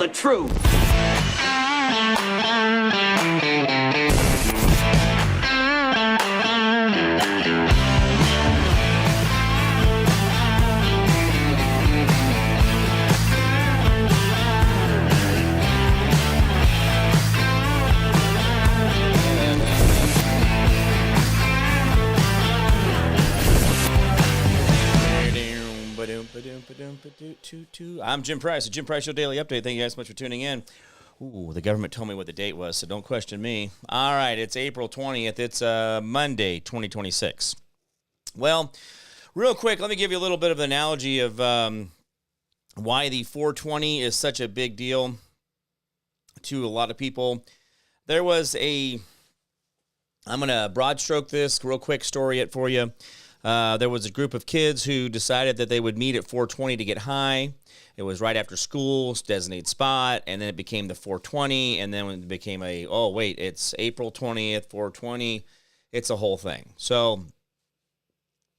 the truth. I'm Jim Price, the Jim Price Show Daily Update. Thank you guys so much for tuning in. Ooh, the government told me what the date was, so don't question me. All right, it's April 20th. It's Monday, 2026. Well, real quick, let me give you a little bit of an analogy of why the 420 is such a big deal to a lot of people. There was I'm going to broad stroke this, real quick story it for you. There was a group of kids who decided that they would meet at 420 to get high. It was right after school, designated spot, and then it became the 420, and then it became it's April 20th, 420. It's a whole thing. So,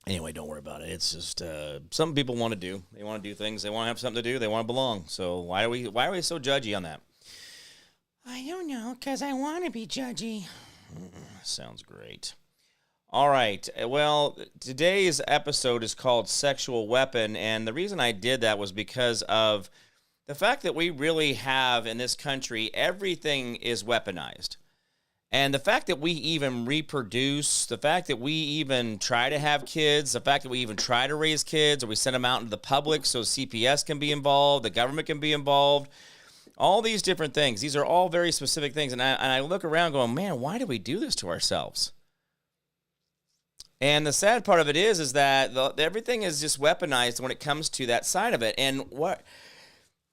anyway, don't worry about it. It's just some people want to do. They want to do things. They want to have something to do. They want to belong. So why are we so judgy on that? I don't know, because I want to be judgy. Sounds great. All right. Well, today's episode is called Sexual Weapon, and the reason I did that was because of the fact that we really have in this country, everything is weaponized. And the fact that we even reproduce, the fact that we even try to have kids, the fact that we even try to raise kids, or we send them out into the public so CPS can be involved, the government can be involved, all these different things. These are all very specific things. And I look around going, man, why do we do this to ourselves? And the sad part of it is that everything is just weaponized when it comes to that side of it. And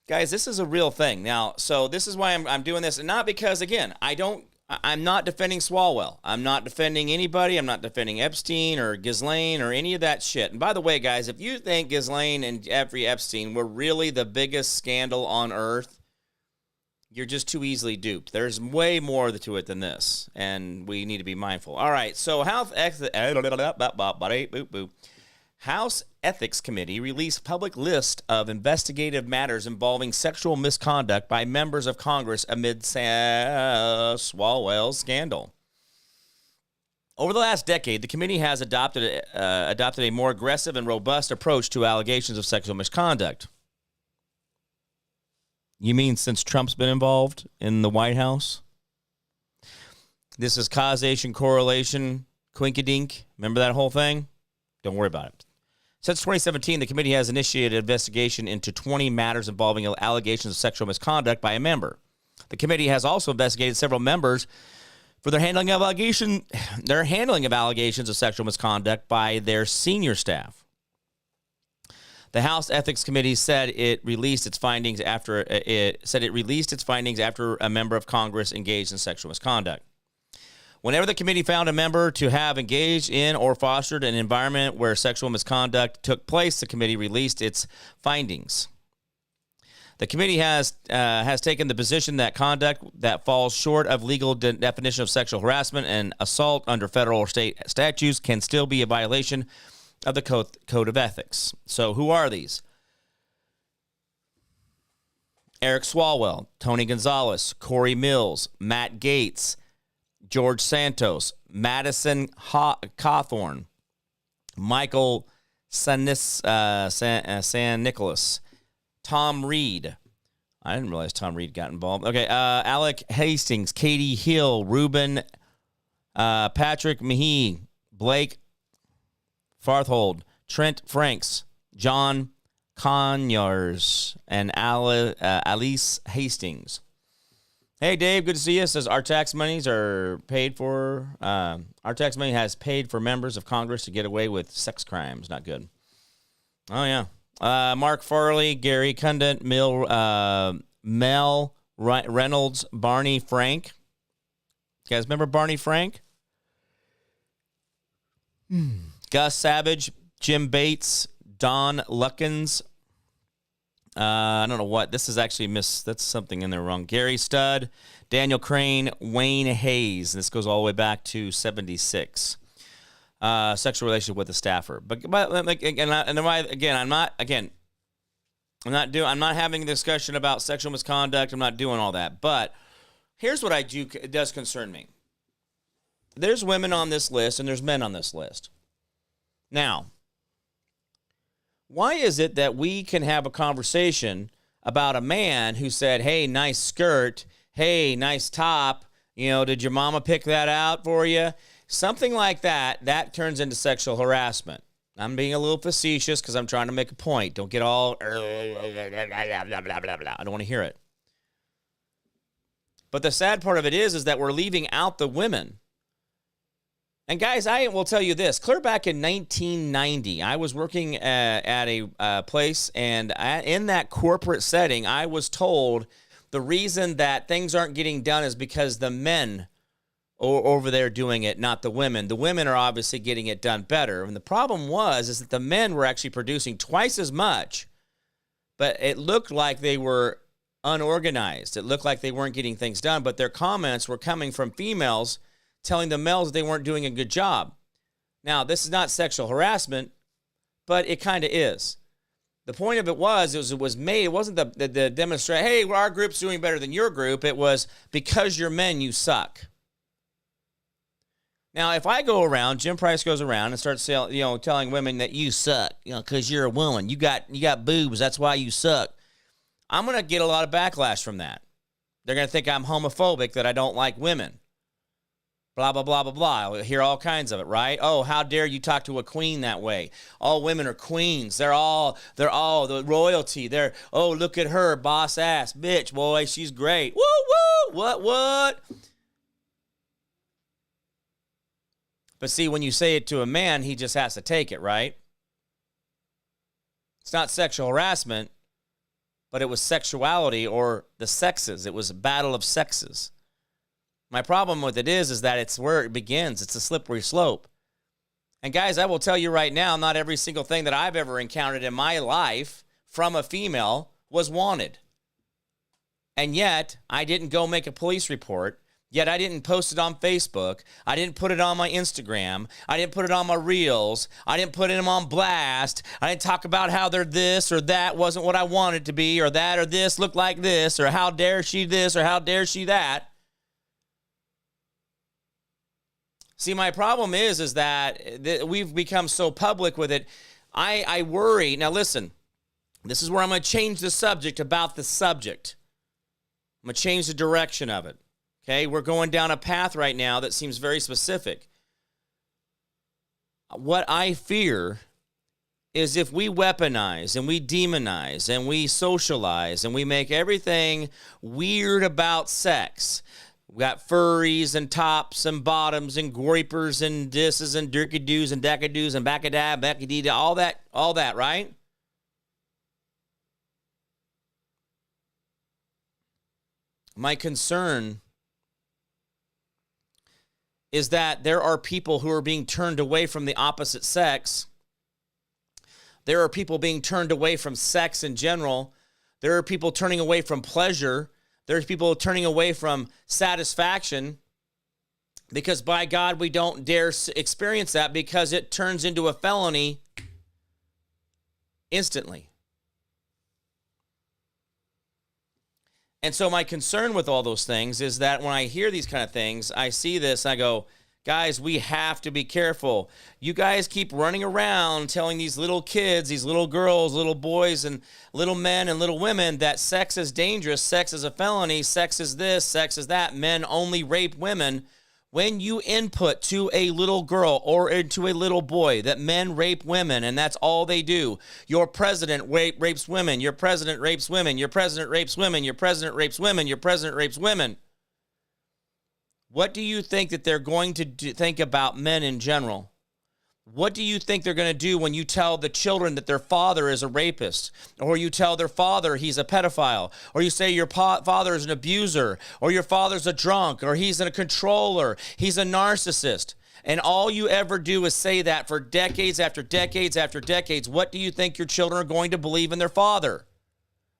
guys, this is a real thing. Now, so this is why I'm doing this. And not because, again, I'm not defending Swalwell. I'm not defending anybody. I'm not defending Epstein or Ghislaine or any of that shit. And by the way, guys, if you think Ghislaine and Jeffrey Epstein were really the biggest scandal on earth, you're just too easily duped. There's way more to it than this, and we need to be mindful. All right, so House Ethics Committee released public list of investigative matters involving sexual misconduct by members of Congress amid Swalwell's scandal. Over the last decade, the committee has adopted a more aggressive and robust approach to allegations of sexual misconduct. You mean since Trump's been involved in the White House? This is causation, correlation, quinkadink. Remember that whole thing? Don't worry about it. Since 2017, the committee has initiated an investigation into 20 matters involving allegations of sexual misconduct by a member. The committee has also investigated several members for their handling of allegations of sexual misconduct by their senior staff. The House Ethics Committee said it released its findings after a member of Congress engaged in sexual misconduct. Whenever the committee found a member to have engaged in or fostered an environment where sexual misconduct took place, the committee released its findings. The committee has taken the position that conduct that falls short of legal definition of sexual harassment and assault under federal or state statutes can still be a violation of the Code of Ethics. So who are these? Eric Swalwell, Tony Gonzalez, Corey Mills, Matt Gaetz, George Santos, Madison Cawthorn, Michael San Nicholas, Tom Reed. I didn't realize Tom Reed got involved. Okay, Alec Hastings, Katie Hill, Ruben, Patrick Mahee, Blake Farthold, Trent Franks, John Conyers, and Alice Hastings. Hey, Dave, good to see you. It says our tax monies are paid for. Our tax money has paid for members of Congress to get away with sex crimes. Not good. Oh, yeah. Mark Farley, Gary Cundant, Mel Reynolds, Barney Frank. You guys remember Barney Frank? Gus Savage, Jim Bates, Don Luckins. I don't know what. This is actually that's something in there wrong. Gary Studd, Daniel Crane, Wayne Hayes. This goes all the way back to 76. Sexual relationship with a staffer. But I'm not, I'm not having a discussion about sexual misconduct. I'm not doing all that. But here's what it does concern me. There's women on this list and there's men on this list. Now, why is it that we can have a conversation about a man who said, hey, nice skirt, hey, nice top, did your mama pick that out for you? Something like that turns into sexual harassment. I'm being a little facetious because I'm trying to make a point. Don't get all, I don't want to hear it. But the sad part of it is that we're leaving out the women. And guys, I will tell you this. Clear back in 1990, I was working at a place, and in that corporate setting, I was told the reason that things aren't getting done is because the men are over there doing it, not the women. The women are obviously getting it done better. And the problem is that the men were actually producing twice as much, but it looked like they were unorganized. It looked like they weren't getting things done, but their comments were coming from females telling the males that they weren't doing a good job. Now, this is not sexual harassment, but it kind of is. The point of it was made, it wasn't the demonstration, hey, well, our group's doing better than your group. It was because you're men, you suck. Now, if I go around, Jim Price goes around and starts telling women that you suck, because you're a woman. You got boobs, that's why you suck. I'm going to get a lot of backlash from that. They're going to think I'm homophobic, that I don't like women. Blah, blah, blah, blah, blah. I'll hear all kinds of it, right? Oh, how dare you talk to a queen that way? All women are queens. They're all the royalty. Look at her, boss ass, bitch, boy, she's great. Woo, woo, what? But see, when you say it to a man, he just has to take it, right? It's not sexual harassment, but it was sexuality or the sexes. It was a battle of sexes. My problem with it is that it's where it begins. It's a slippery slope. And guys, I will tell you right now, not every single thing that I've ever encountered in my life from a female was wanted. And yet, I didn't go make a police report. Yet I didn't post it on Facebook. I didn't put it on my Instagram. I didn't put it on my Reels. I didn't put them on blast. I didn't talk about how they're this or that wasn't what I wanted to be, or that or this looked like this, or how dare she this or how dare she that. See, my problem is that we've become so public with it. I worry. Now, listen, this is where I'm going to change the subject about the subject. I'm going to change the direction of it. Okay, we're going down a path right now that seems very specific. What I fear is if we weaponize and we demonize and we socialize and we make everything weird about sex. We got furries and tops and bottoms and groypers and disses and dirky-doos and dack-a-doos and back-a-dab, back-a-dee, all that, right? My concern is that there are people who are being turned away from the opposite sex. There are people being turned away from sex in general. There are people turning away from pleasure. There's people turning away from satisfaction because, by God, we don't dare experience that because it turns into a felony instantly. And so my concern with all those things is that when I hear these kind of things, I see this, I go, guys, we have to be careful. You guys keep running around telling these little kids, these little girls, little boys, and little men and little women that sex is dangerous, sex is a felony, sex is this, sex is that, men only rape women. When you input to a little girl or into a little boy that men rape women and that's all they do, your president rapes women, your president rapes women, your president rapes women, your president rapes women, your president rapes women. What do you think that they're going to think about men in general? What do you think they're going to do when you tell the children that their father is a rapist, or you tell their father he's a pedophile, or you say your father is an abuser, or your father's a drunk, or he's a controller, he's a narcissist, and all you ever do is say that for decades after decades after decades? What do you think your children are going to believe in their father?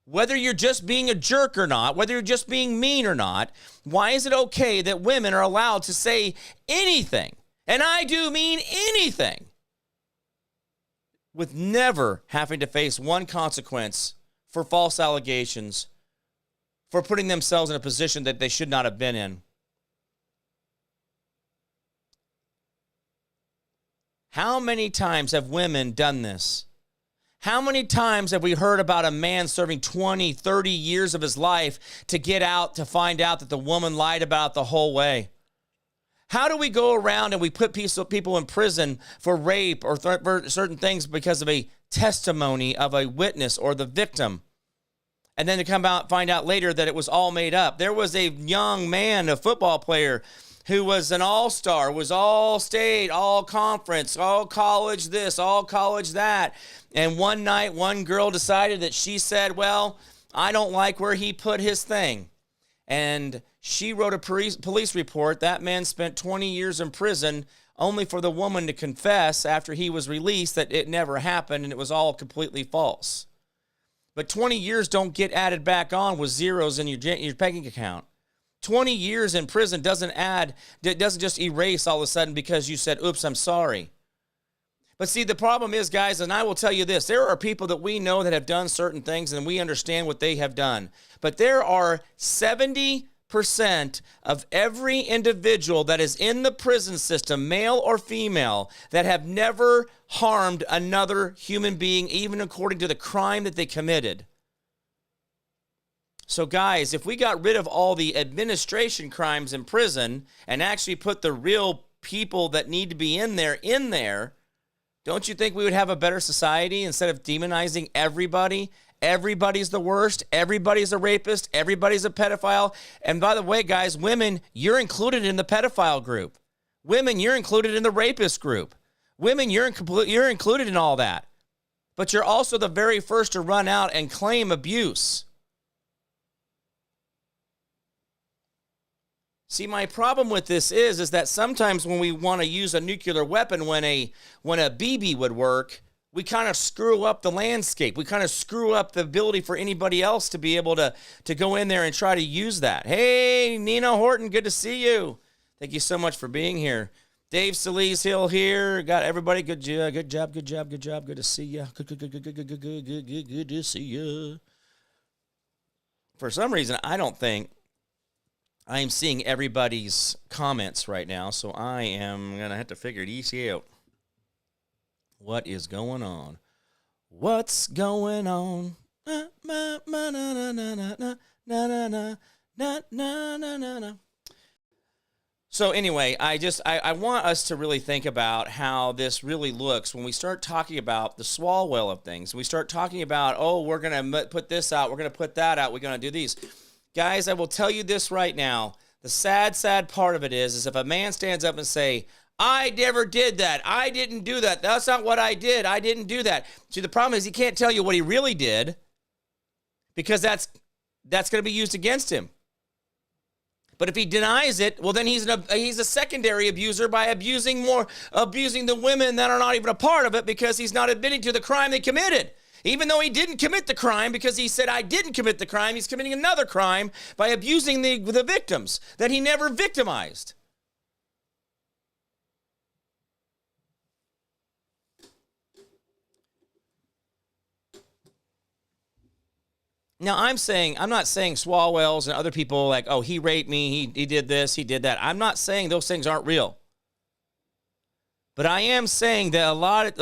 Whether you're just being a jerk or not, whether you're just being mean or not, why is it okay that women are allowed to say anything? And I do mean anything, with never having to face one consequence for false allegations, for putting themselves in a position that they should not have been in. How many times have women done this? How many times have we heard about a man serving 20, 30 years of his life to get out to find out that the woman lied about the whole way? How do we go around and we put people in prison for rape or for certain things because of a testimony of a witness or the victim? And then to come out find out later that it was all made up. There was a young man, a football player, who was an all-star, was all-state, all-conference, all-college this, all-college that. And one night, one girl decided that she said, well, I don't like where he put his thing. And she wrote a police report. That man spent 20 years in prison only for the woman to confess after he was released that it never happened and it was all completely false. But 20 years don't get added back on with zeros in your banking account. 20 years in prison doesn't just erase all of a sudden because you said, oops, I'm sorry. But see, the problem is, guys, and I will tell you this, there are people that we know that have done certain things and we understand what they have done. But there are 70% of every individual that is in the prison system, male or female, that have never harmed another human being, even according to the crime that they committed. So guys, if we got rid of all the administration crimes in prison and actually put the real people that need to be in there, don't you think we would have a better society instead of demonizing everybody? Everybody's the worst. Everybody's a rapist. Everybody's a pedophile. And by the way, guys, women, you're included in the pedophile group. Women, you're included in the rapist group. Women, you're included in all that. But you're also the very first to run out and claim abuse. See, my problem with this is that sometimes when we want to use a nuclear weapon, when a BB would work, we kind of screw up the landscape. We kind of screw up the ability for anybody else to be able to go in there and try to use that. Hey, Nina Horton, good to see you. Thank you so much for being here. Dave Solis Hill here. Got everybody. Good job. Good to see you. Good to see you. For some reason, I don't think I am seeing everybody's comments right now, so I am going to have to figure these out. What is going on? What's going on? So anyway, I want us to really think about how this really looks when we start talking about the Swalwell of things. We start talking about, oh, we're going to put this out, we're going to put that out, we're going to do these. Guys, I will tell you this right now. The sad part of it is if a man stands up and say, I never did that. I didn't do that. That's not what I did. I didn't do that. See, the problem is he can't tell you what he really did because that's going to be used against him. But if he denies it, well, then he's a secondary abuser by abusing the women that are not even a part of it because he's not admitting to the crime they committed. Even though he didn't commit the crime because he said, I didn't commit the crime, he's committing another crime by abusing the victims that he never victimized. Now, I'm not saying Swalwells and other people like, oh, he raped me, he did this, he did that. I'm not saying those things aren't real. But I am saying that a lot,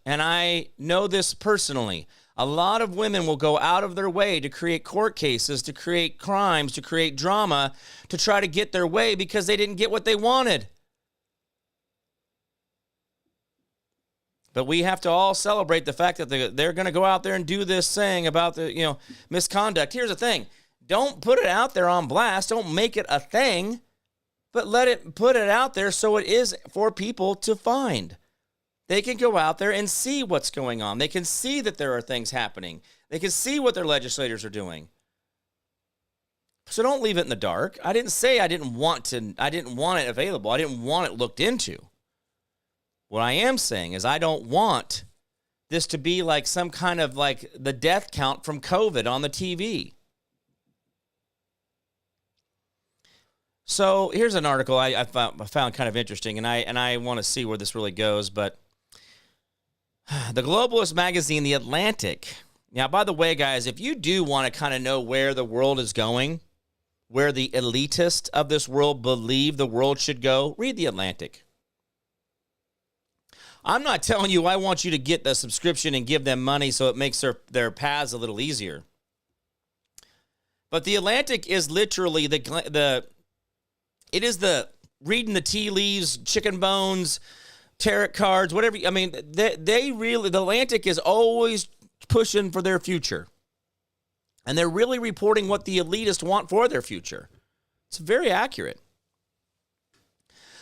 and I know this personally, a lot of women will go out of their way to create court cases, to create crimes, to create drama, to try to get their way because they didn't get what they wanted. But we have to all celebrate the fact that they're going to go out there and do this thing about the misconduct. Here's the thing. Don't put it out there on blast. Don't make it a thing. But put it out there so it is for people to find. They can go out there and see what's going on. They can see that there are things happening. They can see what their legislators are doing. So don't leave it in the dark. I didn't say I didn't want it available. I didn't want it looked into. What I am saying is I don't want this to be like some kind of like the death count from COVID on the TV. So here's an article I found kind of interesting, and I want to see where this really goes. But the globalist magazine, The Atlantic, Now, by the way, guys, if you do want to kind of know where the world is going, where the elitists of this world believe the world should go, read The Atlantic. I'm not telling you I want you to get the subscription and give them money so it makes their paths a little easier. But The Atlantic is literally the reading the tea leaves, chicken bones, tarot cards, whatever. I mean, the Atlantic is always pushing for their future. And they're really reporting what the elitists want for their future. It's very accurate.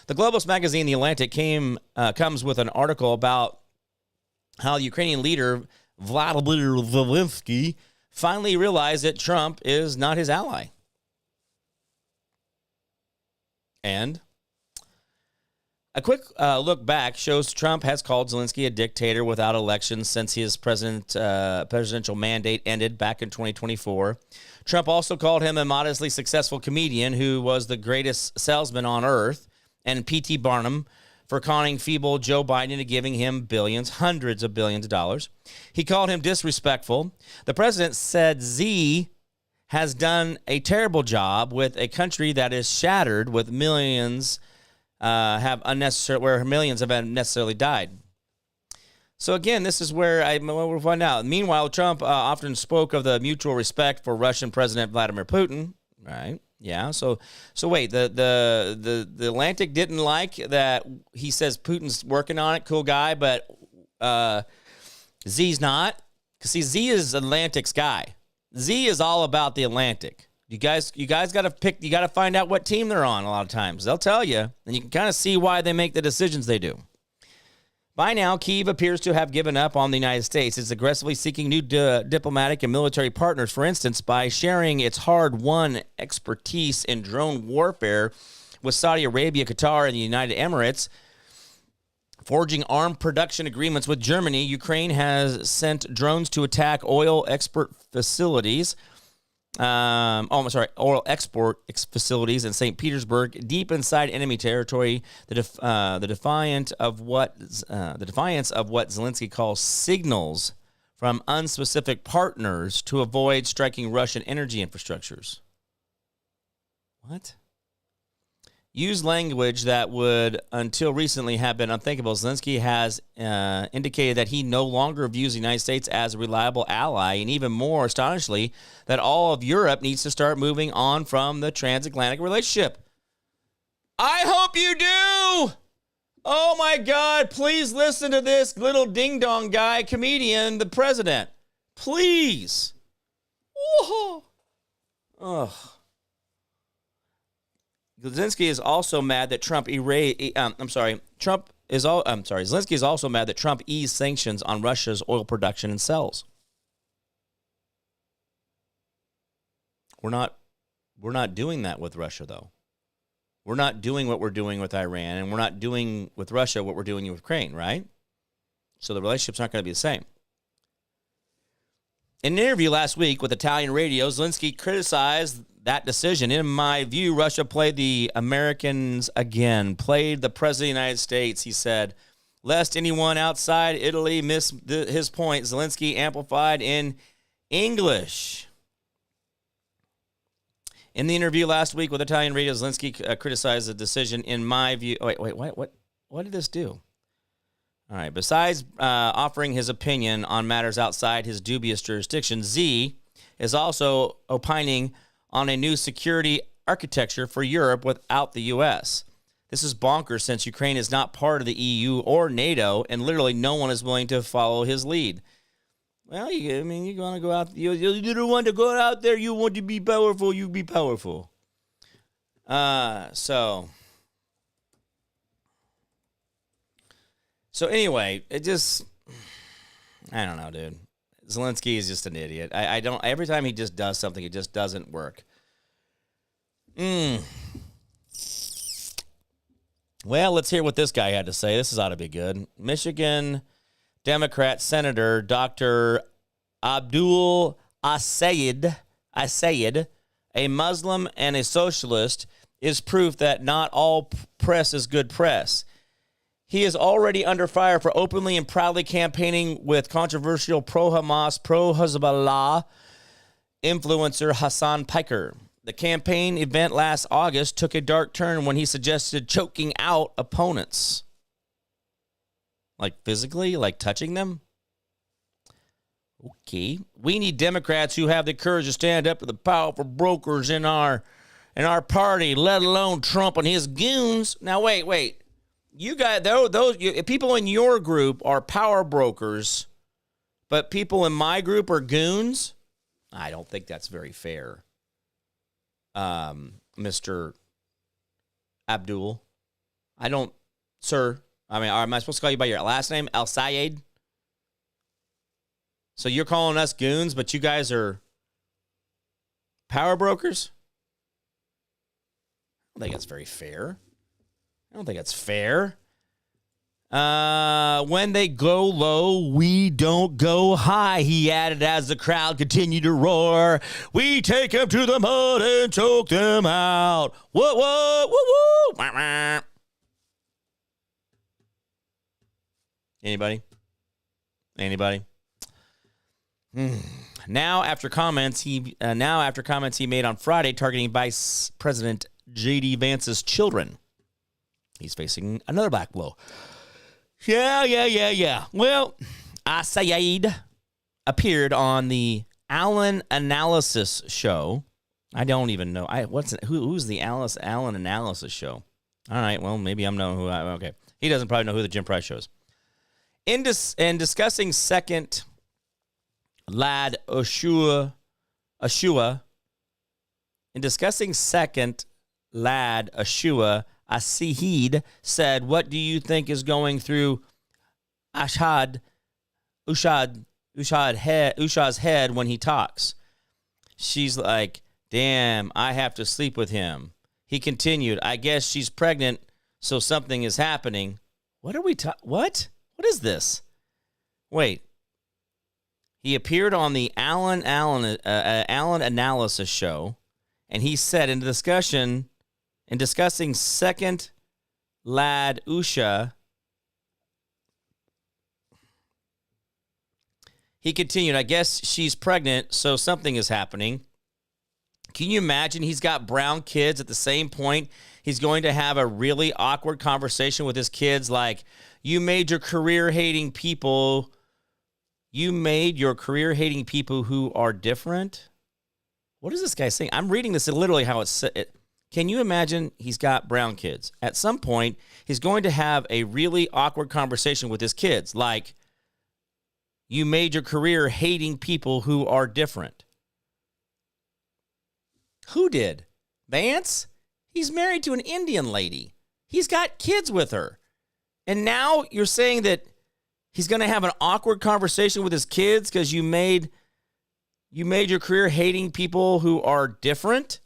The globalist magazine, The Atlantic, comes with an article about how the Ukrainian leader, Vladimir Zelensky, finally realized that Trump is not his ally. And a quick look back shows Trump has called Zelensky a dictator without elections since his presidential mandate ended back in 2024. Trump also called him a modestly successful comedian who was the greatest salesman on earth, and P.T. Barnum for conning feeble Joe Biden into giving him hundreds of billions of dollars. He called him disrespectful. The president said Z has done a terrible job with a country that is shattered, with millions have unnecessarily died. So again, this is where we'll find out. Meanwhile, Trump often spoke of the mutual respect for Russian President Vladimir Putin. Right? Yeah. So wait, the Atlantic didn't like that. He says Putin's working on it, cool guy, but Z's not. Because see, Z is Atlantic's guy. Z is all about the Atlantic. You guys got to pick. You got to find out what team they're on. A lot of times they'll tell you, and you can kind of see why they make the decisions they do. By now, Kyiv appears to have given up on the United States. It's aggressively seeking new diplomatic and military partners, for instance, by sharing its hard-won expertise in drone warfare with Saudi Arabia, Qatar, and the United Emirates. Forging armed production agreements with Germany, Ukraine has sent drones to attack oil export facilities. Oil export facilities in St. Petersburg, deep inside enemy territory. The defiance of what Zelensky calls signals from unspecific partners to avoid striking Russian energy infrastructures. What? Use language that would, until recently, have been unthinkable. Zelensky has indicated that he no longer views the United States as a reliable ally, and even more astonishingly, that all of Europe needs to start moving on from the transatlantic relationship. I hope you do! Oh my God, please listen to this little ding-dong guy, comedian, the president. Please. Whoa. Ugh. Zelensky is also mad that Zelensky is also mad that Trump eased sanctions on Russia's oil production and sales. We're not doing that with Russia, though. We're not doing what we're doing with Iran, and we're not doing with Russia what we're doing with Ukraine, right? So the relationship's not going to be the same. In an interview last week with Italian radio, Zelensky criticized that decision. In my view, Russia played the Americans again, played the President of the United States, he said. Lest anyone outside Italy miss his point, Zelensky amplified in English. In the interview last week with Italian radio, Zelensky criticized the decision. In my view, what did this do? All right, besides offering his opinion on matters outside his dubious jurisdiction, Z is also opining on a new security architecture for Europe without the U.S. This is bonkers since Ukraine is not part of the EU or NATO, and literally no one is willing to follow his lead. Well, you want to go out. You don't want to go out there. You want to be powerful. You be powerful. So anyway, I don't know, dude. Zelensky is just an idiot. I don't. Every time he just does something, it just doesn't work. Well, let's hear what this guy had to say. This ought to be good. Michigan Democrat Senator Dr. Abdul Assayed, a Muslim and a socialist, is proof that not all press is good press. He is already under fire for openly and proudly campaigning with controversial pro-Hamas, pro-Hezbollah influencer Hassan Piker. The campaign event last August took a dark turn when he suggested choking out opponents. Like physically, like touching them? Okay. We need Democrats who have the courage to stand up to the powerful brokers in our party, let alone Trump and his goons. Now, wait. You guys, people in your group are power brokers, but people in my group are goons? I don't think that's very fair, Mr. Abdul. I don't, sir. I mean, am I supposed to call you by your last name, Al Sayed? So you're calling us goons, but you guys are power brokers? I don't think that's very fair. I don't think that's fair. When they go low, we don't go high, he added as the crowd continued to roar. We take them to the mud and choke them out. What, woo, woo. Anybody? Now, after comments he made on Friday targeting Vice President J.D. Vance's children, he's facing another black blow. Yeah. Well, Sayed appeared on the Allen Analysis Show. I don't even know. Who's the Allen Analysis Show? All right, well, maybe I'm knowing okay. He doesn't probably know who the Jim Price Show is. In discussing second lad Ashua, Asihid said, "What do you think is going through Usha's head when he talks?" She's like, "Damn, I have to sleep with him." He continued, "I guess she's pregnant, so something is happening." What are we What? What is this? Wait. He appeared on the Allen Analysis Show, and he said in discussing second lad Usha, he continued, "I guess she's pregnant, so something is happening." Can you imagine? He's got brown kids. At the same point, he's going to have a really awkward conversation with his kids like, you made your career hating people who are different. What is this guy saying? I'm reading this literally how it's said. Can you imagine? He's got brown kids. At some point, he's going to have a really awkward conversation with his kids like, you made your career hating people who are different. Who did? Vance? He's married to an Indian lady. He's got kids with her. And now you're saying that he's going to have an awkward conversation with his kids because you made your career hating people who are different?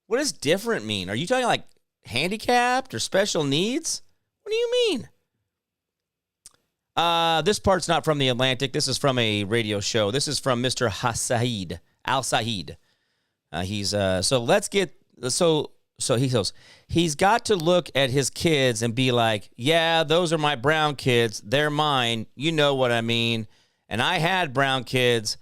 What does different mean? Are you talking like handicapped or special needs? What do you mean? This part's not from The Atlantic. This is from a radio show. This is from Mr. Al Sayed. So he goes, he's got to look at his kids and be like, yeah, those are my brown kids. They're mine. You know what I mean. And I had brown kids.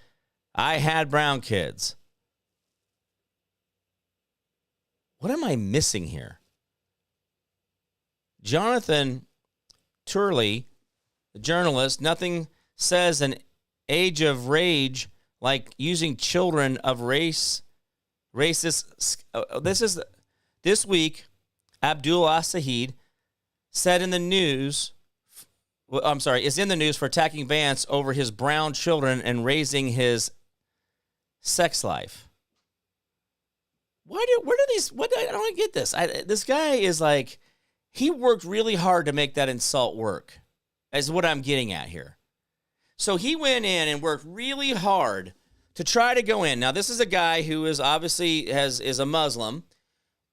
What am I missing here? Jonathan Turley, the journalist, nothing says an age of rage like using children of racist. This week, Abdul Asahid said in the news, is in the news for attacking Vance over his brown children and raising his sex life. I don't get this. This guy is like, he worked really hard to make that insult work, is what I'm getting at here. So he went in and worked really hard to try to go in. Now, this is a guy who is obviously is a Muslim,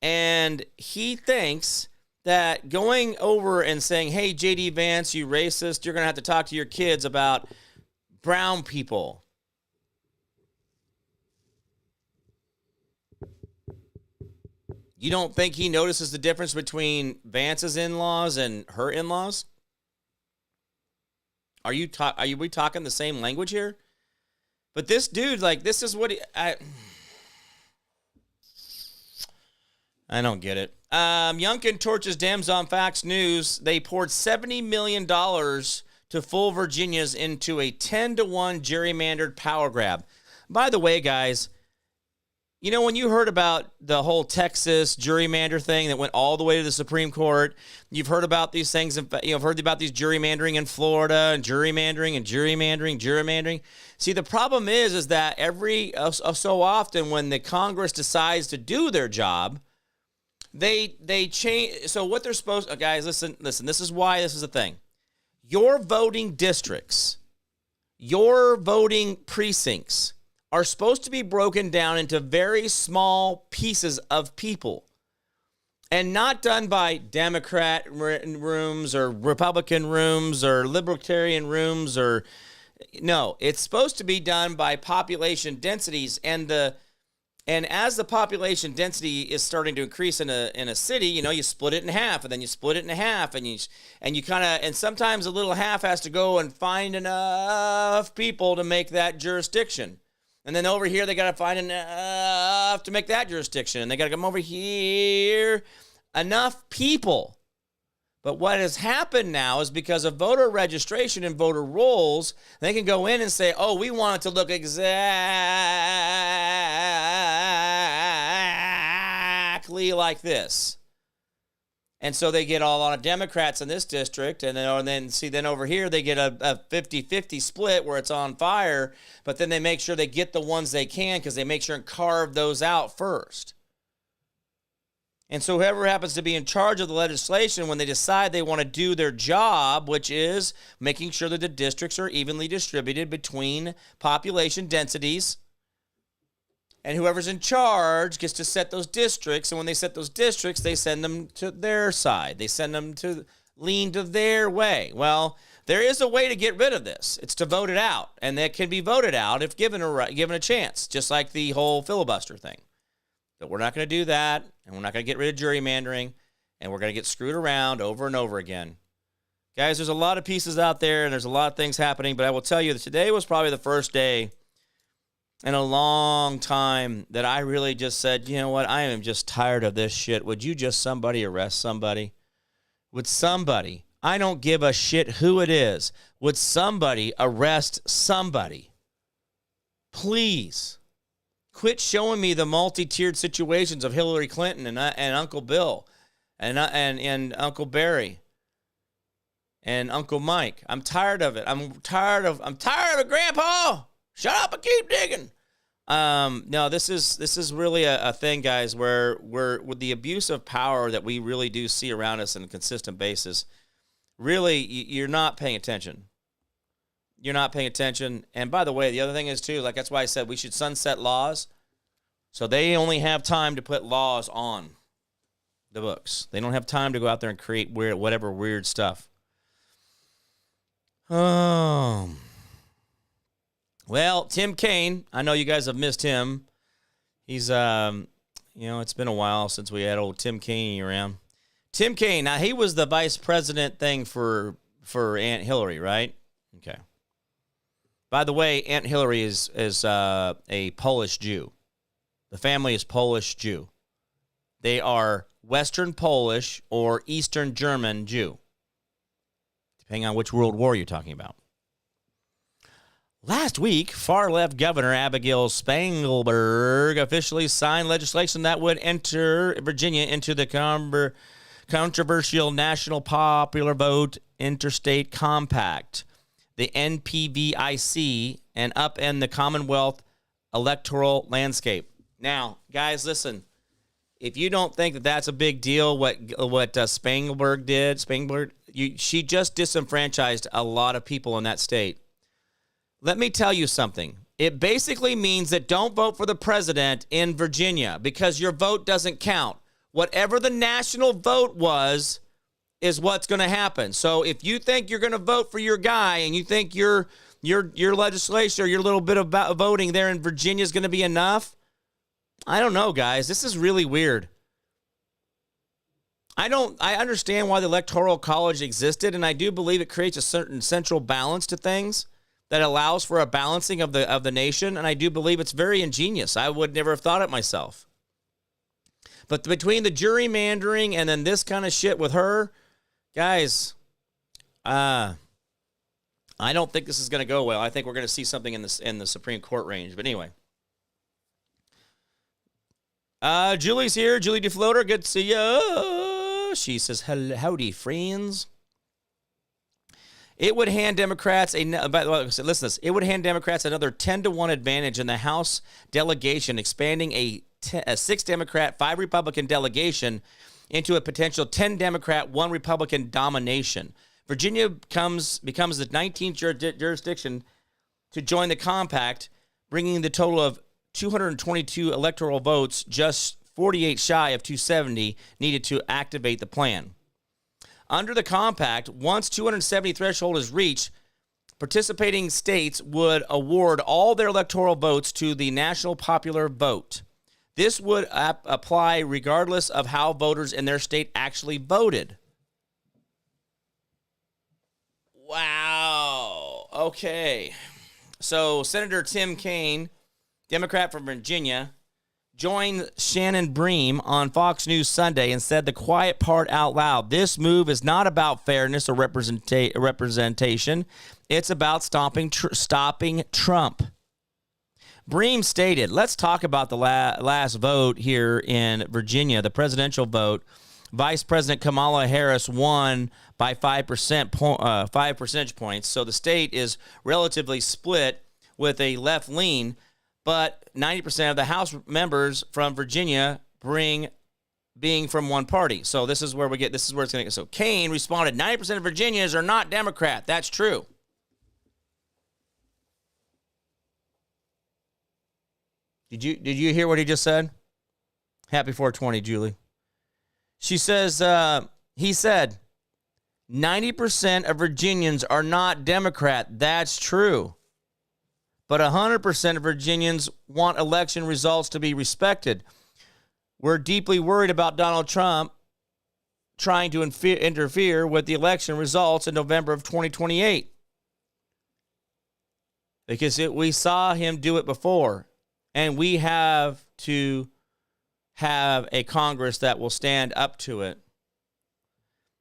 and he thinks that going over and saying, hey, J.D. Vance, you racist, you're going to have to talk to your kids about brown people. You don't think he notices the difference between Vance's in-laws and her in-laws? Are we talking the same language here? But this dude, like, this is what I don't get it. Youngkin torches Dems on Fox News. They poured $70 million to fool Virginians into a 10-1 gerrymandered power grab. By the way, guys, you know, when you heard about the whole Texas gerrymander thing that went all the way to the Supreme Court, you've heard about these things, you've heard about these gerrymandering in Florida and gerrymandering. See, the problem is that every so often when the Congress decides to do their job, they change. So what they're supposed to, guys, listen, this is why this is a thing. Your voting districts, your voting precincts are supposed to be broken down into very small pieces of people and not done by Democrat rooms or Republican rooms or Libertarian rooms no, it's supposed to be done by population densities and as the population density is starting to increase in a city, you know, you split it in half and then you split it in half and you kind of, and sometimes a little half has to go and find enough people to make that jurisdiction. And then over here, they got to find enough to make that jurisdiction. And they got to come over here. Enough people. But what has happened now is because of voter registration and voter rolls, they can go in and say, oh, we want it to look exactly like this. And so they get a lot of Democrats in this district, and then over here they get a 50-50 split where it's on fire, but then they make sure they get the ones they can because they make sure and carve those out first. And so whoever happens to be in charge of the legislation, when they decide they want to do their job, which is making sure that the districts are evenly distributed between population densities, and whoever's in charge gets to set those districts. And when they set those districts, they send them to their side. They send them to lean to their way. Well, there is a way to get rid of this. It's to vote it out. And that can be voted out if given a chance, just like the whole filibuster thing. But we're not going to do that, and we're not going to get rid of gerrymandering, and we're going to get screwed around over and over again. Guys, there's a lot of pieces out there, and there's a lot of things happening, but I will tell you that today was probably the first day in a long time that I really just said, you know what, I am just tired of this shit. Would you just somebody arrest somebody? Would somebody, I don't give a shit who it is, would somebody arrest somebody? Please. Quit showing me the multi-tiered situations of Hillary Clinton and Uncle Bill and Uncle Barry and Uncle Mike. I'm tired of it. I'm tired of it, Grandpa. Shut up and keep digging. No, this is really a thing, guys, where we're with the abuse of power that we really do see around us on a consistent basis. Really, you're not paying attention. You're not paying attention. And by the way, the other thing is too, like that's why I said we should sunset laws. So they only have time to put laws on the books. They don't have time to go out there and create whatever weird stuff. Oh. Well, Tim Kaine, I know you guys have missed him. He's, it's been a while since we had old Tim Kaine around. Tim Kaine, now he was the vice president thing for Aunt Hillary, right? Okay. By the way, Aunt Hillary is a Polish Jew. The family is Polish Jew. They are Western Polish or Eastern German Jew, depending on which World War you're talking about. Last week, far-left Governor Abigail Spangelberg officially signed legislation that would enter Virginia into the controversial National Popular Vote Interstate Compact, the NPVIC, and upend the Commonwealth electoral landscape. Now, guys, listen. If you don't think that that's a big deal, what Spangelberg did, she just disenfranchised a lot of people in that state. Let me tell you something. It basically means that don't vote for the president in Virginia because your vote doesn't count. Whatever the national vote was is what's going to happen. So if you think you're going to vote for your guy and you think your legislation or your little bit of voting there in Virginia is going to be enough, I don't know, guys. This is really weird. I understand why the Electoral College existed, and I do believe it creates a certain central balance to things that allows for a balancing of the nation, and I do believe it's very ingenious. I would never have thought it myself. But between the gerrymandering and then this kind of shit with her, guys, I don't think this is going to go well. I think we're going to see something in the Supreme Court range. But anyway. Julie's here. Julie DeFloater, good to see you. She says, howdy, friends. It would hand Democrats by the way, listen to this. It would hand Democrats another 10-1 advantage in the House delegation, expanding a 6 Democrat, 5 Republican delegation into a potential 10 Democrat, 1 Republican domination. Virginia becomes the 19th jurisdiction to join the compact, bringing the total of 222 electoral votes, just 48 shy of 270, needed to activate the plan. Under the compact, once 270 threshold is reached, participating states would award all their electoral votes to the national popular vote. This would apply regardless of how voters in their state actually voted. Wow. Okay. So Senator Tim Kaine, Democrat from Virginia, joined Shannon Bream on Fox News Sunday and said the quiet part out loud. This move is not about fairness or representation. It's about stopping Trump. Bream stated, let's talk about the last vote here in Virginia, the presidential vote. Vice President Kamala Harris won by 5 percentage points. So the state is relatively split with a left lean, but 90% of the House members from Virginia being from one party. So this is where it's going to go. So Kaine responded, 90% of Virginians are not Democrat. That's true. Did you hear what he just said? Happy 420, Julie. She says, he said, 90% of Virginians are not Democrat. That's true. But 100% of Virginians want election results to be respected. We're deeply worried about Donald Trump trying to interfere with the election results in November of 2028. Because we saw him do it before. And we have to have a Congress that will stand up to it.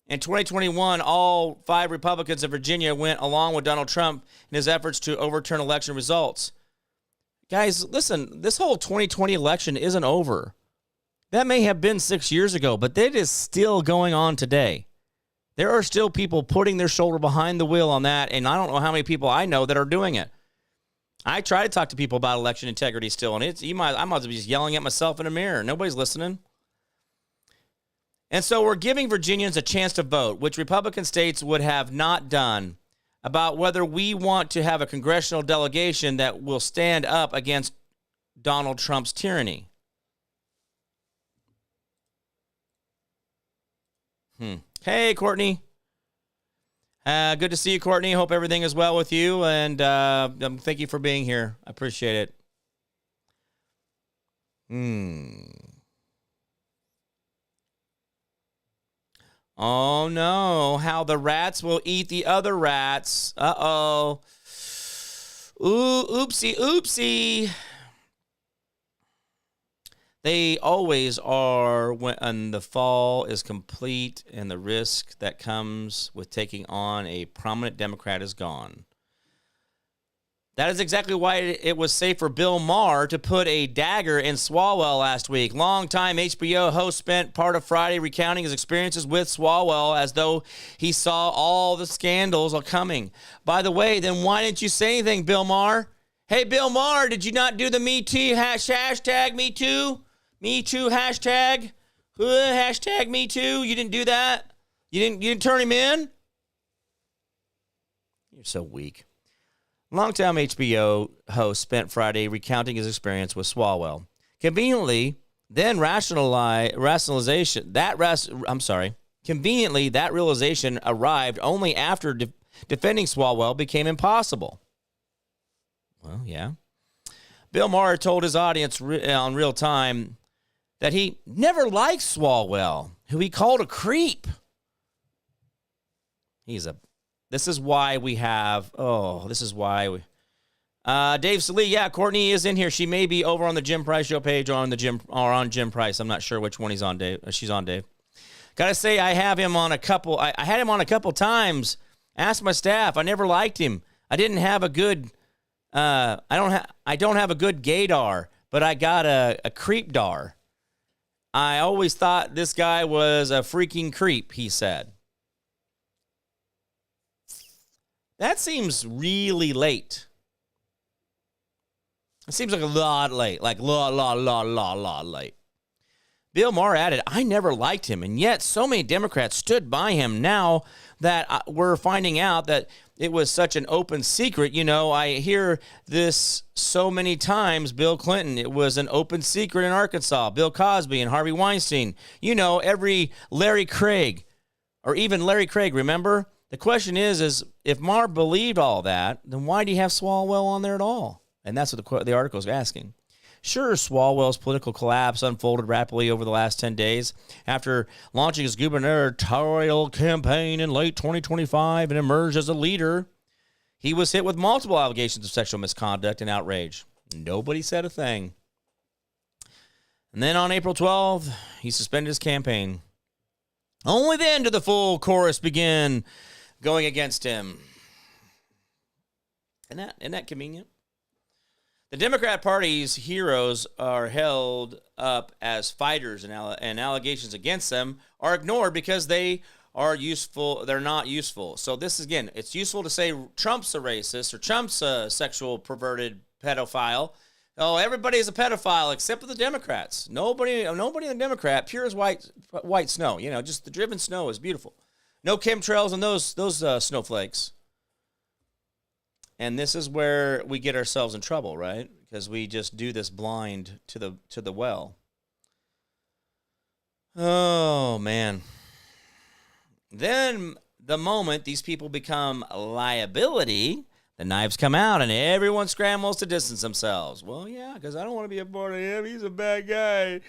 In 2021, all 5 Republicans of Virginia went along with Donald Trump in his efforts to overturn election results. Guys, listen, this whole 2020 election isn't over. That may have been 6 years ago, but it is still going on today. There are still people putting their shoulder behind the wheel on that, and I don't know how many people I know that are doing it. I try to talk to people about election integrity still, and I might be just yelling at myself in a mirror. Nobody's listening. And so we're giving Virginians a chance to vote, which Republican states would have not done, about whether we want to have a congressional delegation that will stand up against Donald Trump's tyranny. Hey, Courtney. Good to see you, Courtney. Hope everything is well with you, and thank you for being here. I appreciate it. Oh, no. How the rats will eat the other rats. Uh-oh. Ooh, oopsie, oopsie. They always are when the fall is complete and the risk that comes with taking on a prominent Democrat is gone. That is exactly why it was safe for Bill Maher to put a dagger in Swalwell last week. Longtime HBO host spent part of Friday recounting his experiences with Swalwell as though he saw all the scandals coming. By the way, then why didn't you say anything, Bill Maher? Hey, Bill Maher, did you not do the Me Too hashtag Me Too? Me Too hashtag? Hashtag Me Too? You didn't do that? You didn't turn him in? You're so weak. Longtime HBO host spent Friday recounting his experience with Swalwell. Conveniently, that realization arrived only after defending Swalwell became impossible. Well, yeah. Bill Maher told his audience on Real Time that he never liked Swalwell, who he called a creep. This is why Dave Salee, yeah, Courtney is in here. She may be over on the Jim Price Show page or on Jim Price. I'm not sure which one he's on, Dave. She's on, Dave. Gotta say, I have him on a couple. I had him on a couple times. Asked my staff. I never liked him. I didn't have a good. I don't have a good gaydar, but I got a creepdar. I always thought this guy was a freaking creep. He said. That seems really late. It seems like a lot late. Like lot late. Bill Maher added, I never liked him, and yet so many Democrats stood by him now that we're finding out that it was such an open secret. You know, I hear this so many times, Bill Clinton, it was an open secret in Arkansas, Bill Cosby and Harvey Weinstein. You know, every Larry Craig, or even Larry Craig, remember? The question is if Maher believed all that, then why do you have Swalwell on there at all? And that's what the article is asking. Sure, Swalwell's political collapse unfolded rapidly over the last 10 days. After launching his gubernatorial campaign in late 2025 and emerged as a leader, he was hit with multiple allegations of sexual misconduct and outrage. Nobody said a thing. And then on April 12th, he suspended his campaign. Only then did the full chorus begin going against him. Isn't that convenient? The Democrat Party's heroes are held up as fighters, and allegations against them are ignored because they are useful. They're not useful. So this, again, it's useful to say Trump's a racist or Trump's a sexual perverted pedophile. Oh, everybody's a pedophile except for the Democrats. Nobody in the Democrat, pure as white snow. You know, just the driven snow is beautiful. No chemtrails on those snowflakes. And this is where we get ourselves in trouble, right? Because we just do this blind to the well. Oh, man. Then the moment these people become a liability, the knives come out and everyone scrambles to distance themselves. Well, yeah, because I don't want to be a part of him. He's a bad guy.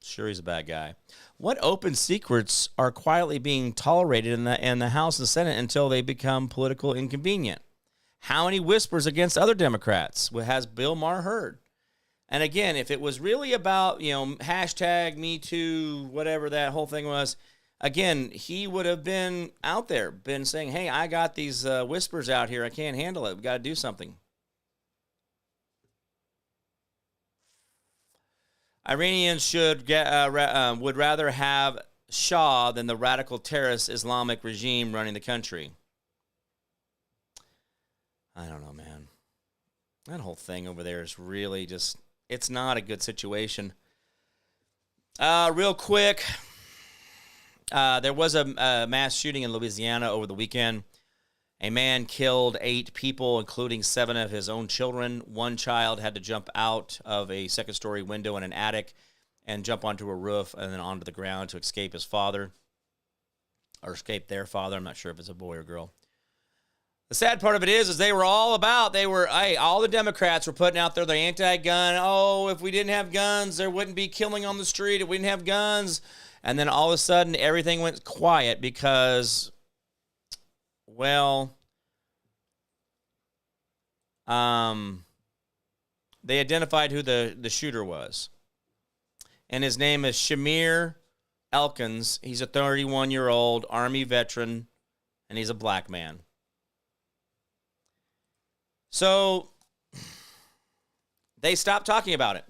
Sure, he's a bad guy. What open secrets are quietly being tolerated in the House and Senate until they become political inconvenient? How many whispers against other Democrats has Bill Maher heard? And again, if it was really about, hashtag Me Too, whatever that whole thing was, again, he would have been out there, been saying, hey, I got these whispers out here. I can't handle it. We got to do something. Iranians would rather have Shah than the radical terrorist Islamic regime running the country. I don't know, man. That whole thing over there is really just, it's not a good situation. Real quick, there was a mass shooting in Louisiana over the weekend. A man killed 8 people, including 7 of his own children. One child had to jump out of a second-story window in an attic and jump onto a roof and then onto the ground to escape his father, or escape their father. I'm not sure if it's a boy or girl. The sad part of it is all the Democrats were putting out there their anti-gun. Oh, if we didn't have guns, there wouldn't be killing on the street. If we didn't have guns. And then all of a sudden, everything went quiet because, well, they identified who the shooter was. And his name is Shamir Elkins. He's a 31-year-old Army veteran, and he's a black man. So they stopped talking about it.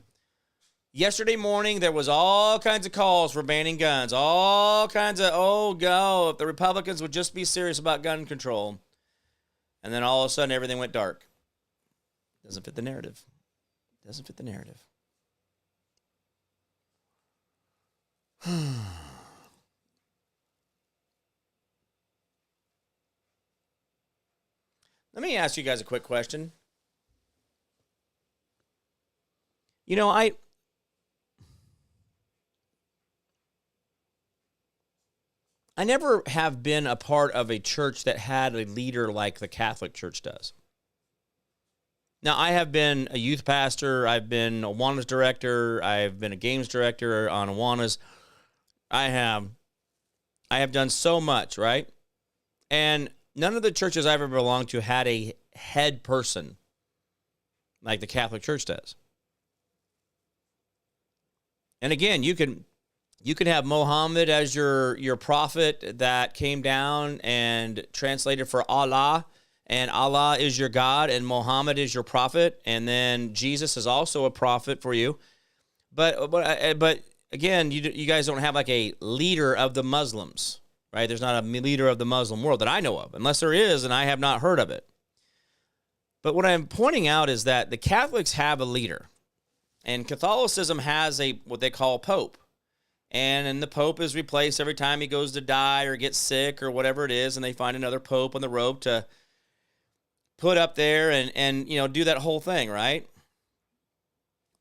Yesterday morning, there was all kinds of calls for banning guns. All kinds of, if the Republicans would just be serious about gun control. And then all of a sudden, everything went dark. Doesn't fit the narrative. Doesn't fit the narrative. Let me ask you guys a quick question. I never have been a part of a church that had a leader like the Catholic Church does. Now, I have been a youth pastor. I've been a Awanas director. I've been a games director on Awanas. I have done so much, right? And none of the churches I've ever belonged to had a head person like the Catholic Church does. And again, you can have Mohammed as your prophet that came down and translated for Allah, and Allah is your God, and Muhammad is your prophet, and then Jesus is also a prophet for you. But again, you guys don't have like a leader of the Muslims, right? There's not a leader of the Muslim world that I know of, unless there is, and I have not heard of it. But what I'm pointing out is that the Catholics have a leader, and Catholicism has what they call pope. And the pope is replaced every time he goes to die or gets sick or whatever it is, and they find another pope on the rope to put up there and do that whole thing, right?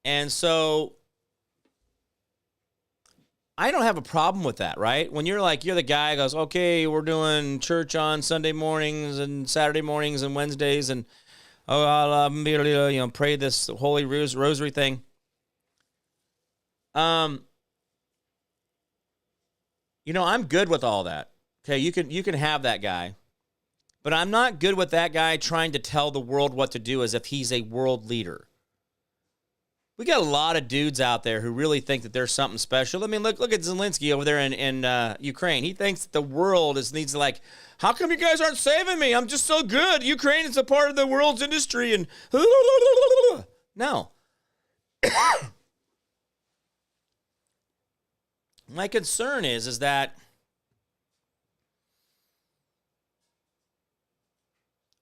And so I don't have a problem with that, right? When you're the guy who goes, okay, we're doing church on Sunday mornings and Saturday mornings and Wednesdays, and I'll pray this holy rosary thing. I'm good with all that. Okay, you can have that guy. But I'm not good with that guy trying to tell the world what to do as if he's a world leader. We got a lot of dudes out there who really think that there's something special. I mean, look at Zelensky over there in Ukraine. He thinks that the world needs to how come you guys aren't saving me? I'm just so good. Ukraine is a part of the world's industry and no. My concern is that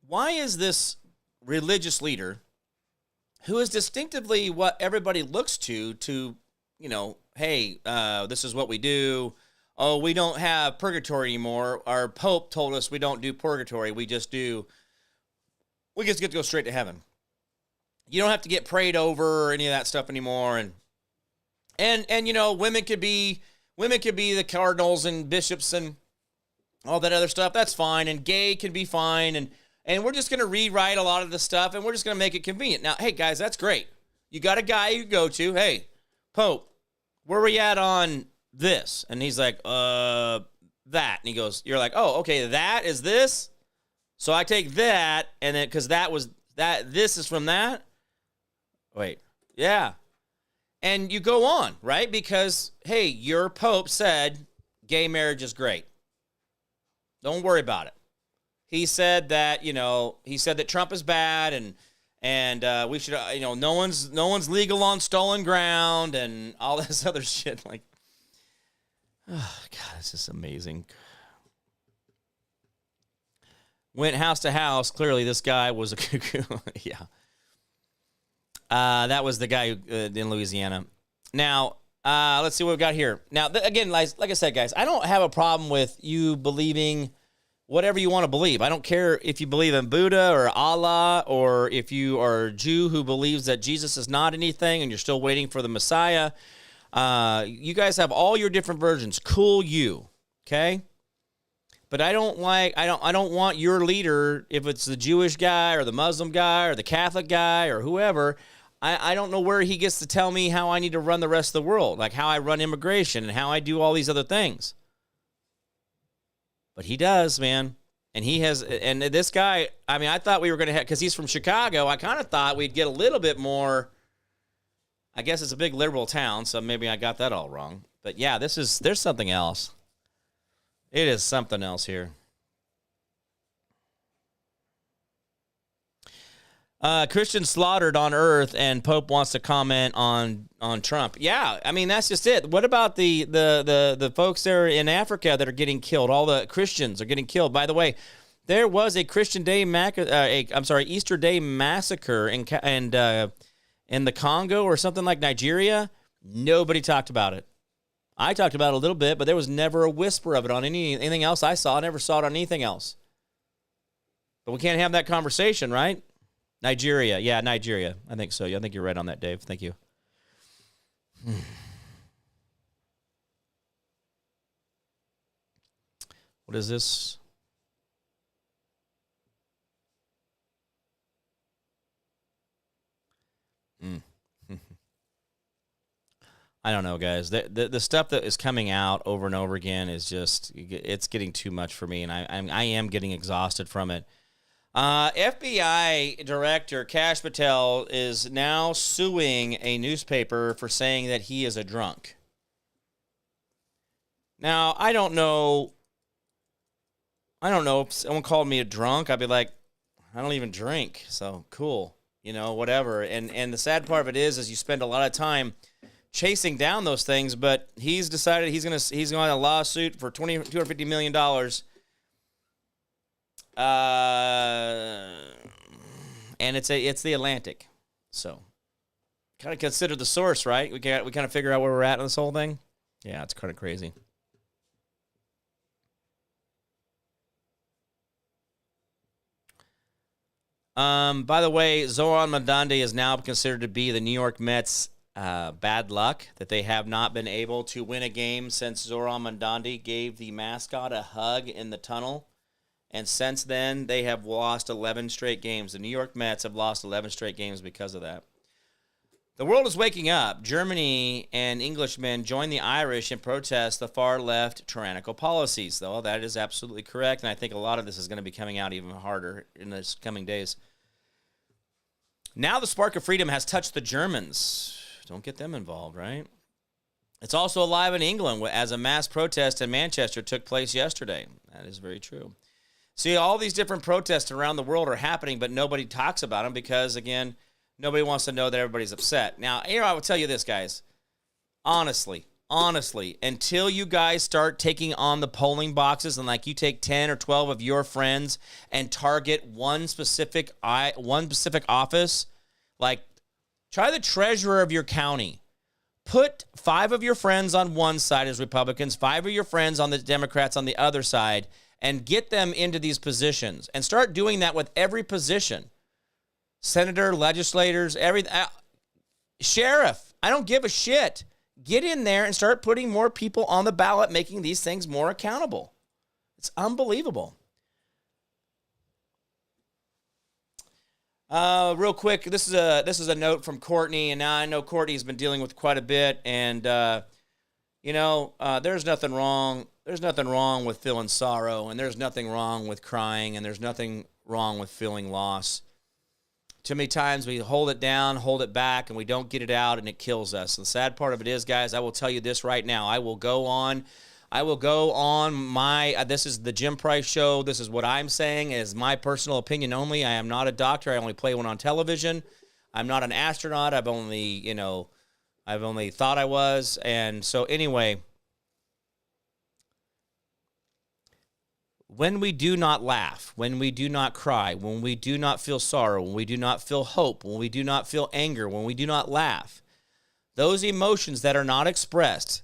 why is this religious leader who is distinctively what everybody looks to, hey, this is what we do. Oh, we don't have purgatory anymore. Our Pope told us we don't do purgatory. We just get to go straight to heaven. You don't have to get prayed over or any of that stuff anymore. And women could be the cardinals and bishops and all that other stuff. That's fine. And gay can be fine. And we're just going to rewrite a lot of the stuff, and we're just going to make it convenient. Now, hey, guys, that's great. You got a guy you go to. Hey, Pope, where are we at on this? And he's like, that. And he goes, you're like, oh, okay, that is this? So I take that, and then, because this is from that? Wait, yeah. And you go on, right? Because, hey, your Pope said gay marriage is great. Don't worry about it. He said that, Trump is bad and we should, no one's legal on stolen ground and all this other shit. Like, oh, God, this is amazing. Went house to house. Clearly, this guy was a cuckoo. Yeah. That was the guy in Louisiana. Now, let's see what we've got here. Now, again, like I said, guys, I don't have a problem with you believing whatever you want to believe. I don't care if you believe in Buddha or Allah or if you are a Jew who believes that Jesus is not anything and you're still waiting for the Messiah. You guys have all your different versions. Cool you, okay? But I don't want your leader, if it's the Jewish guy or the Muslim guy or the Catholic guy or whoever, I don't know where he gets to tell me how I need to run the rest of the world, like how I run immigration and how I do all these other things. But he does, man. And he has, and this guy, I mean, I thought we were going to have, because he's from Chicago, I kind of thought we'd get a little bit more, I guess it's a big liberal town, so maybe I got that all wrong. But yeah, there's something else. It is something else here. Christians slaughtered on earth, and Pope wants to comment on Trump. Yeah, I mean, that's just it. What about the folks there in Africa that are getting killed? All the Christians are getting killed. By the way, there was a Easter Day massacre in the Congo or something like Nigeria. Nobody talked about it. I talked about it a little bit, but there was never a whisper of it on anything else I saw. I never saw it on anything else. But we can't have that conversation, right? Nigeria. Yeah, Nigeria. I think so. I think you're right on that, Dave. Thank you. What is this? Mm. I don't know, guys. The stuff that is coming out over and over again is just, it's getting too much for me, and I am getting exhausted from it. FBI Director Kash Patel is now suing a newspaper for saying that he is a drunk. Now, I don't know if someone called me a drunk. I'd be like, I don't even drink, so cool, whatever. And the sad part of it is you spend a lot of time chasing down those things, but he's decided he's going to a lawsuit for $250 million. And it's the Atlantic, so kind of consider the source, right? We kind of figure out where we're at in this whole thing. Yeah, it's kind of crazy. By the way, Zoran Mandanda is now considered to be the New York Mets' bad luck, that they have not been able to win a game since Zoran Mandanda gave the mascot a hug in the tunnel. And since then, they have lost 11 straight games. The New York Mets have lost 11 straight games because of that. The world is waking up. Germany and Englishmen join the Irish in protest the far-left tyrannical policies, though. That is absolutely correct, and I think a lot of this is going to be coming out even harder in the coming days. Now the spark of freedom has touched the Germans. Don't get them involved, right? It's also alive in England as a mass protest in Manchester took place yesterday. That is very true. See, all these different protests around the world are happening, but nobody talks about them because, again, nobody wants to know that everybody's upset. Now, here I will tell you this, guys. Honestly, until you guys start taking on the polling boxes and like you take 10 or 12 of your friends and target one specific office, like try the treasurer of your county. Put 5 of your friends on one side as Republicans, 5 of your friends on the Democrats on the other side, and get them into these positions. And start doing that with every position. Senator, legislators, sheriff. I don't give a shit. Get in there and start putting more people on the ballot, making these things more accountable. It's unbelievable. Real quick, this is a note from Courtney, and now I know Courtney's been dealing with quite a bit, and there's nothing wrong. There's nothing wrong with feeling sorrow, and there's nothing wrong with crying, and there's nothing wrong with feeling loss. Too many times we hold it down, hold it back, and we don't get it out, and it kills us. And the sad part of it is, guys, I will tell you this right now. I will go on this is the Jim Price Show. This is what I'm saying is my personal opinion only. I am not a doctor. I only play one on television. I'm not an astronaut. I've only thought I was. And so anyway, when we do not laugh, when we do not cry, when we do not feel sorrow, when we do not feel hope, when we do not feel anger, when we do not laugh, those emotions that are not expressed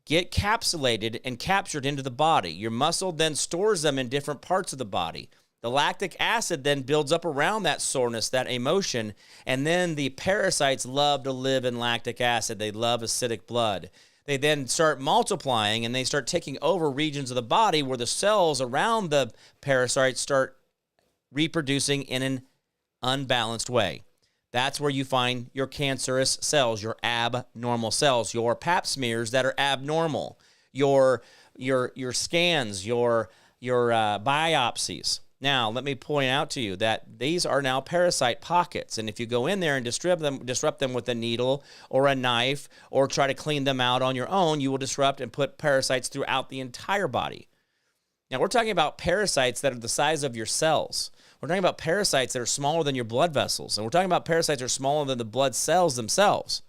get capsulated and captured into the body. Your muscle then stores them in different parts of the body. The lactic acid then builds up around that soreness, that emotion, and then the parasites love to live in lactic acid. They love acidic blood. They then start multiplying, and they start taking over regions of the body where the cells around the parasites start reproducing in an unbalanced way. That's where you find your cancerous cells, your abnormal cells, your pap smears that are abnormal, your scans, your biopsies. Now, let me point out to you that these are now parasite pockets, and if you go in there and disrupt them with a needle or a knife or try to clean them out on your own, you will disrupt and put parasites throughout the entire body. Now, we're talking about parasites that are the size of your cells. We're talking about parasites that are smaller than your blood vessels, and we're talking about parasites that are smaller than the blood cells themselves.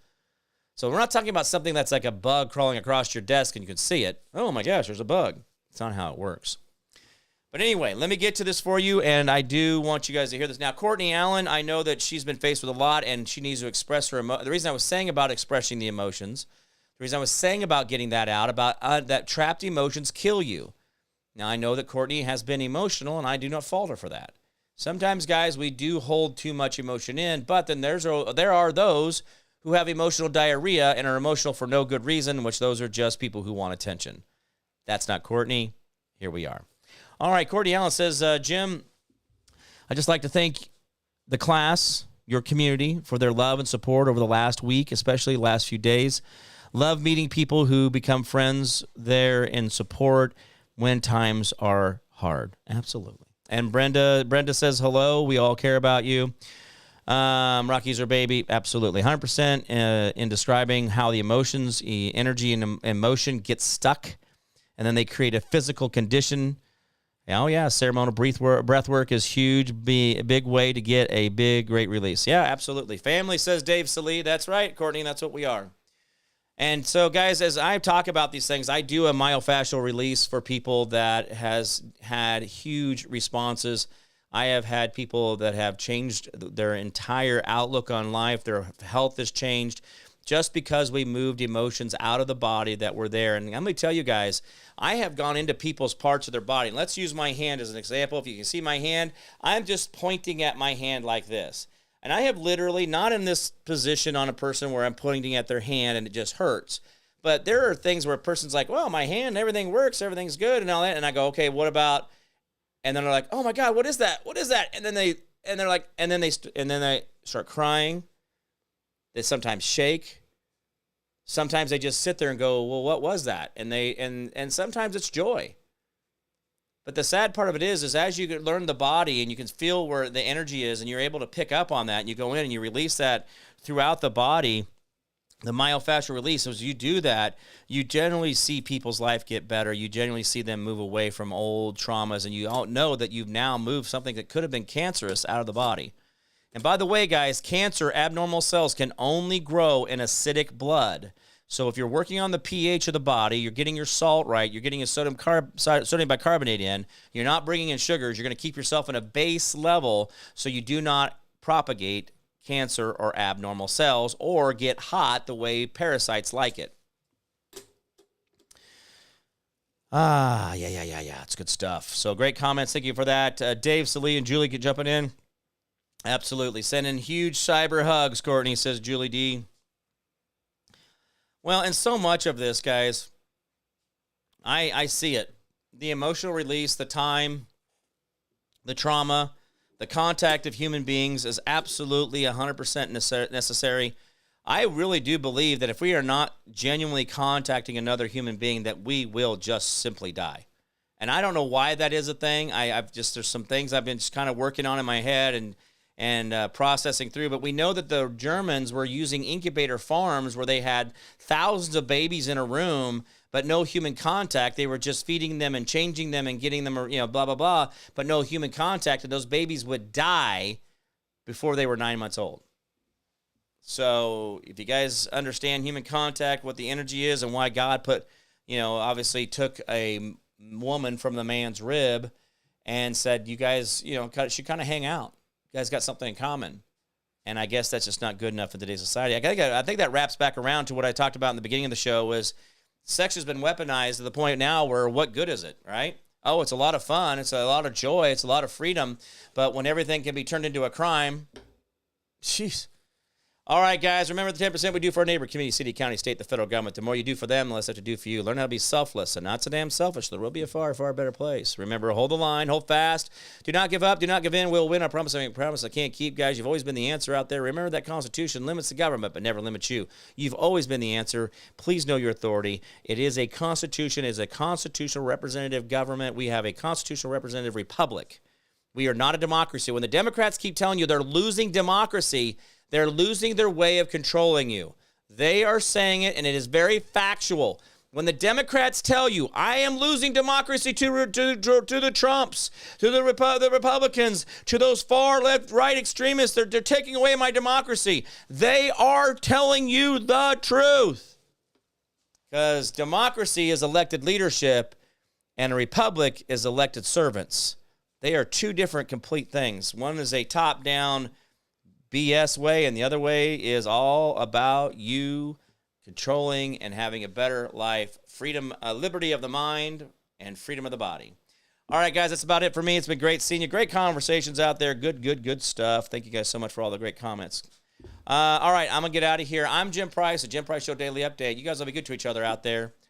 So we're not talking about something that's like a bug crawling across your desk and you can see it. Oh my gosh, there's a bug. It's not how it works. But anyway, let me get to this for you, and I do want you guys to hear this. Now, Courtney Allen, I know that she's been faced with a lot, and she needs to express her emotions. The reason I was saying about expressing the emotions, the reason I was saying about getting that out, about that trapped emotions kill you. Now, I know that Courtney has been emotional, and I do not fault her for that. Sometimes, guys, we do hold too much emotion in, but then there are those who have emotional diarrhea and are emotional for no good reason, which those are just people who want attention. That's not Courtney. Here we are. All right, Courtney Allen says, Jim, I'd just like to thank the class your community for their love and support over the last week, especially the last few days. Love meeting people who become friends there in support when times are hard. Absolutely. And Brenda says hello. We all care about you. Rocky's her baby. Absolutely. 100% in describing how the emotions, energy, and emotion get stuck, and then they create a physical condition. Oh, yeah, ceremonial breath work is huge, a big way to get a big, great release. Yeah, absolutely. Family, says Dave Salee. That's right, Courtney, that's what we are. And so, guys, as I talk about these things, I do a myofascial release for people that has had huge responses. I have had people that have changed their entire outlook on life. Their health has changed just because we moved emotions out of the body that were there. And I'm going to tell you guys, I have gone into people's parts of their body. Let's use my hand as an example. If you can see my hand, I'm just pointing at my hand like this. And I have literally, not in this position on a person where I'm pointing at their hand and it just hurts, but there are things where a person's like, well, my hand, everything works, everything's good and all that. And I go, okay, what about, and then they're like, oh my God, what is that? What is that? And then they start crying. They sometimes shake. Sometimes they just sit there and go, well, what was that? And sometimes it's joy. But the sad part of it is as you learn the body and you can feel where the energy is and you're able to pick up on that and you go in and you release that throughout the body, the myofascial release, as you do that, you generally see people's life get better. You generally see them move away from old traumas, and you all know that you've now moved something that could have been cancerous out of the body. And by the way, guys, cancer, abnormal cells can only grow in acidic blood. So if you're working on the pH of the body, you're getting your salt right, you're getting a sodium bicarbonate in, you're not bringing in sugars, you're going to keep yourself in a base level so you do not propagate cancer or abnormal cells or get hot the way parasites like it. Yeah. It's good stuff. So great comments. Thank you for that. Dave, Salee, and Julie jumping in. Absolutely. Sending huge cyber hugs, Courtney, says Julie D. Well, and so much of this, guys, I see it. The emotional release, the time, the trauma, the contact of human beings is absolutely 100% necessary. I really do believe that if we are not genuinely contacting another human being, that we will just simply die. And I don't know why that is a thing. There's some things I've been just kind of working on in my head and processing through. But we know that the Germans were using incubator farms where they had thousands of babies in a room, but no human contact. They were just feeding them and changing them and getting them, blah, blah, blah, but no human contact. And those babies would die before they were 9 months old. So if you guys understand human contact, what the energy is and why God obviously took a woman from the man's rib and said, you guys, should kind of hang out. You guys got something in common. And I guess that's just not good enough in today's society. I think that wraps back around to what I talked about in the beginning of the show was sex has been weaponized to the point now where what good is it, right? Oh, it's a lot of fun. It's a lot of joy. It's a lot of freedom. But when everything can be turned into a crime, jeez. All right, guys, remember the 10% we do for our neighbor, community, city, county, state, the federal government. The more you do for them, the less they have to do for you. Learn how to be selfless and not so damn selfish. There will be a far, far better place. Remember, hold the line, hold fast. Do not give up. Do not give in. We'll win. I promise I can't keep, guys. You've always been the answer out there. Remember that Constitution limits the government but never limits you. You've always been the answer. Please know your authority. It is a Constitution. It is a constitutional representative government. We have a constitutional representative republic. We are not a democracy. When the Democrats keep telling you they're losing democracy, they're losing their way of controlling you. They are saying it, and it is very factual. When the Democrats tell you, I am losing democracy to the Trumps, to the Republicans, to those far left-right extremists, they're taking away my democracy. They are telling you the truth. Because democracy is elected leadership, and a republic is elected servants. They are two different complete things. One is a top-down BS way, and the other way is all about you controlling and having a better life, freedom, liberty of the mind, and freedom of the body. All right, guys, that's about it for me. It's been great seeing you. Great conversations out there. Good stuff. Thank you guys so much for all the great comments. All right, I'm going to get out of here. I'm Jim Price, the Jim Price Show Daily Update. You guys will be good to each other out there.